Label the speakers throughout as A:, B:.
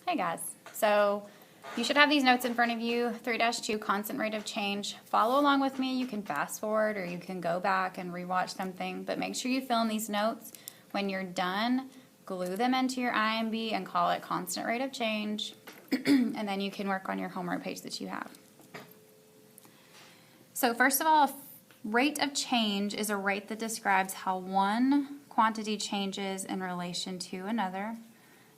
A: Hey guys, so you should have these notes in front of you, 3-2, constant rate of change. Follow along with me. You can fast forward or you can go back and rewatch something, but make sure you fill in these notes. When you're done, glue them into your IMB and call it constant rate of change, and then you can work on your homework page that you have. So first of all, rate of change is a rate that describes how one quantity changes in relation to another.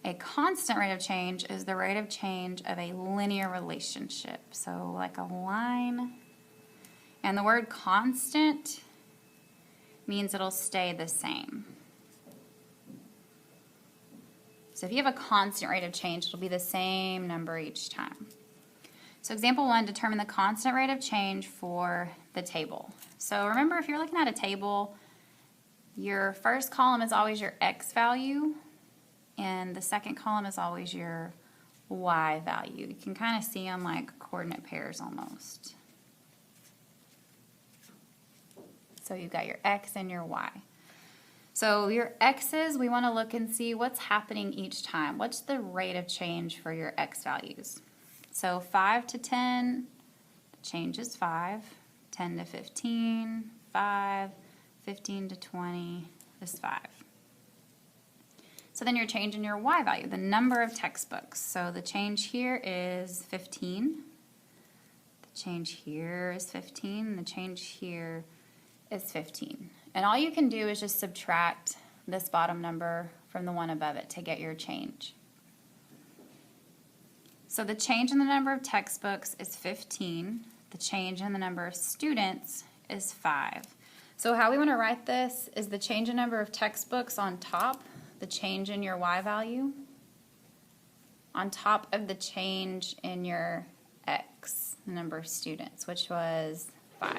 A: A constant rate of change is the rate of change of a linear relationship, so like a line. And the word constant means it'll stay the same. So if you have a constant rate of change, it'll be the same number each time. So example 1, determine the constant rate of change for the table. So remember, if you're looking at a table, your first column is always your x value, and the second column is always your y value. You can kind of see them like coordinate pairs almost. So you've got your x and your y. So your x's, we want to look and see what's happening each time. What's the rate of change for your x values? So 5 to 10, the change is 5. 10 to 15, 5. 15 to 20 is 5. So then you're changing your y value, the number of textbooks. So the change here is 15. The change here is 15. And the change here is 15. And all you can do is just subtract this bottom number from the one above it to get your change. So the change in the number of textbooks is 15. The change in the number of students is 5. So how we want to write this is the change in number of textbooks on top, the change in your y value, on top of the change in your x, the number of students, which was 5.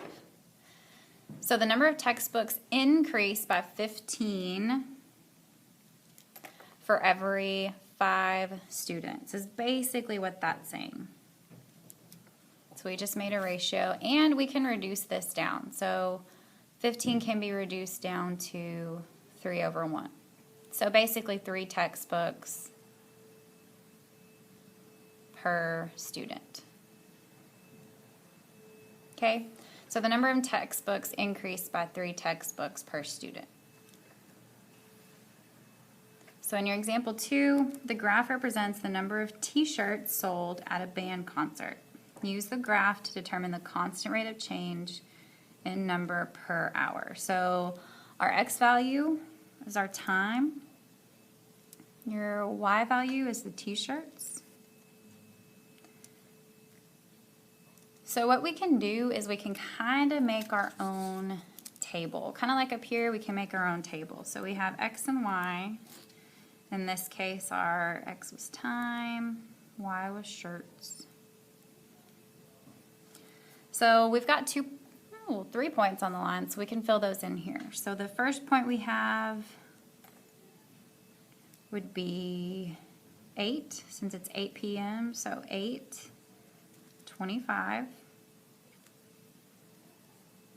A: So the number of textbooks increased by 15 for every 5 students is basically what that's saying. So we just made a ratio, and we can reduce this down. So 15 can be reduced down to 3/1. So basically 3 textbooks per student. Okay, so the number of textbooks increased by 3 textbooks per student. So in your example 2, the graph represents the number of t-shirts sold at a band concert. Use the graph to determine the constant rate of change in number per hour. So our x value is our time. Your y value is the t-shirts. So what we can do is we can kind of make our own table. Kind of like up here, we can make our own table. So we have x and y. In this case, our x was time, y was shirts. So we've got 3 points on the line, so we can fill those in here. So the first point we have would be 8, since it's 8 p.m., so 8:25.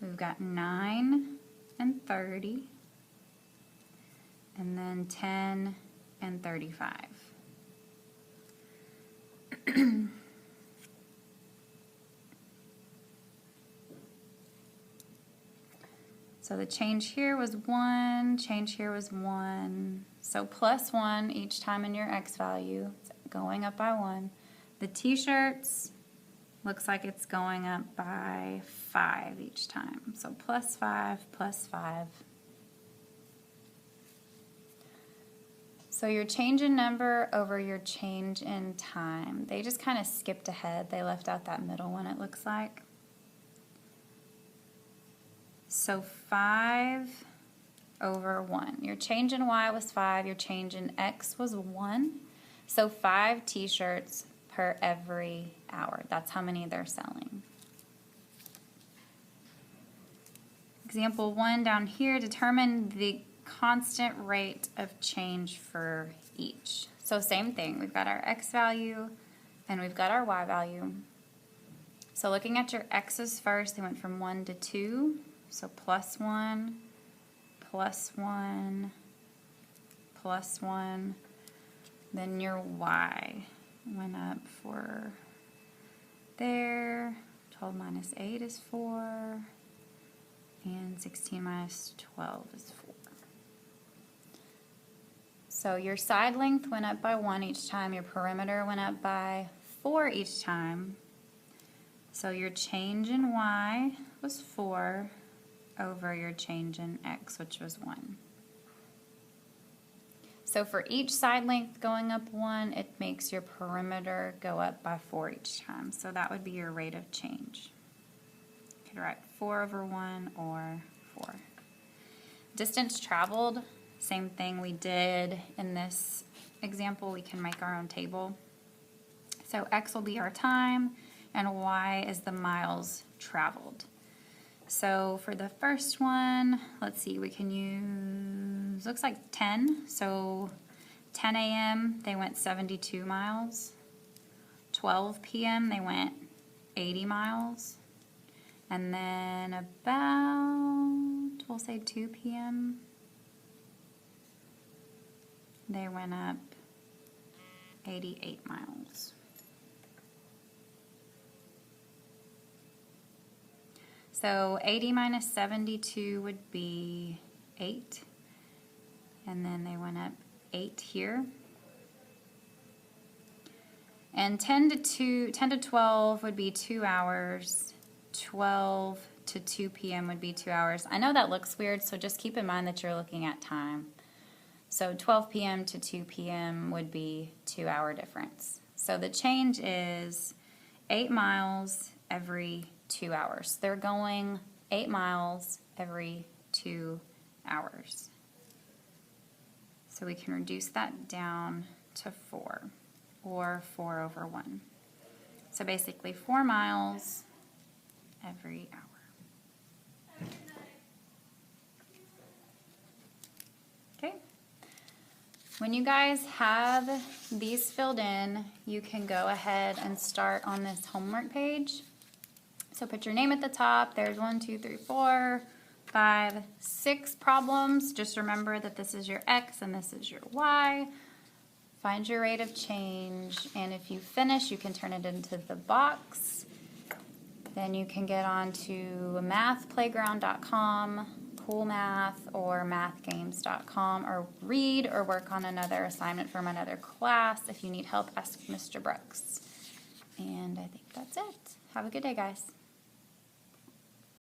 A: We've got 9 and 30, and then 10 and 35. So the change here was 1, change here was 1. So plus 1 each time in your x value, it's going up by 1. The t-shirts looks like it's going up by 5 each time. So plus 5, plus 5. So your change in number over your change in time. They just kind of skipped ahead. They left out that middle one, it looks like. So 5/1. Your change in y was 5. Your change in x was 1. So 5 t-shirts per every hour. That's how many they're selling. Example 1 down here, determine the constant rate of change for each. So same thing. We've got our x value and we've got our y value. So looking at your x's first, they went from 1 to 2. So plus 1, plus 1, plus 1. Then your y. went up 4 there. 12 minus 8 is 4. And 16 minus 12 is 4. So your side length went up by 1 each time. Your perimeter went up by 4 each time. So your change in y was 4 over your change in x, which was 1. So for each side length going up 1, it makes your perimeter go up by 4 each time. So that would be your rate of change. You could write 4 over 1 or 4. Distance traveled, same thing we did in this example. We can make our own table. So x will be our time, and y is the miles traveled. So for the first one, let's see, we can use, looks like 10. So 10 a.m. they went 72 miles. 12 p.m. they went 80 miles. And then about, we'll say 2 p.m. they went up 88 miles. So 80 minus 72 would be 8. And then they went up 8 here. And 10 to 12 would be 2 hours. 12 to 2 p.m. would be 2 hours. I know that looks weird, so just keep in mind that you're looking at time. So 12 p.m. to 2 p.m. would be 2-hour difference. So the change is 8 miles every 2 hours. They're going 8 miles every 2 hours. So we can reduce that down to 4, or 4 over 1. So basically 4 miles every hour. Okay. When you guys have these filled in, you can go ahead and start on this homework page. So put your name at the top. There's 1, 2, 3, 4, 5, 6 problems. Just remember that this is your x and this is your y. Find your rate of change, and if you finish, you can turn it into the box. Then you can get on to mathplayground.com, coolmath, or mathgames.com, or read or work on another assignment from another class. If you need help, ask Mr. Brooks. And I think that's it. Have a good day, guys.